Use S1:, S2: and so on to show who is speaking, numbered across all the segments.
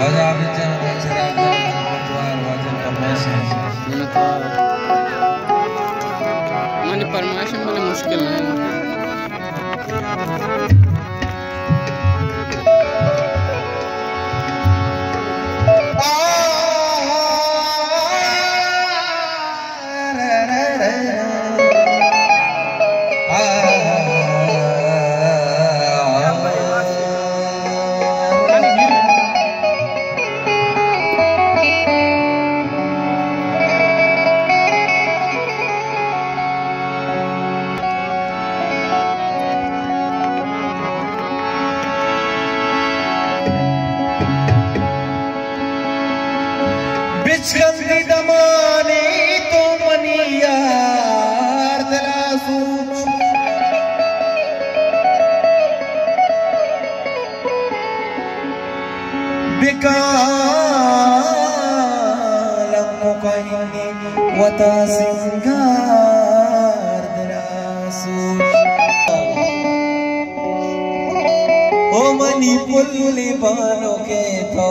S1: वजह बिचारा शराब पटवार वजन फरमाइश
S2: मैंने फरमाइश में मुश्किल नहीं
S1: बिचकंदी दमाने तो मनी यार दिला सूच बिकालम मुकाइनी वता सिंगार दिला सूच ओ मनी पुल्ली बानो के तो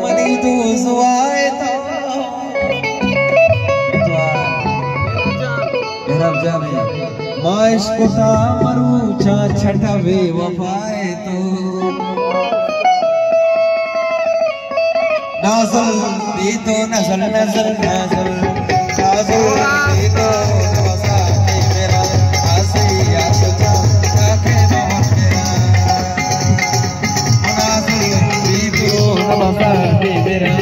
S1: मनी दूसवाए तो माइश कुटा मरू चा छठवे वफाए तो नाज़ल दी तो नज़ल नज़ल नाज़ल नाज़ल दी तो वसाते मेरा आसिया सजा ताके बहुत मेरा नाज़ल दी तो वसाते मेरा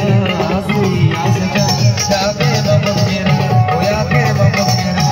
S1: आसिया सजा ताके बहुत मेरा होया के बहुत मेरा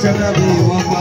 S1: Chana be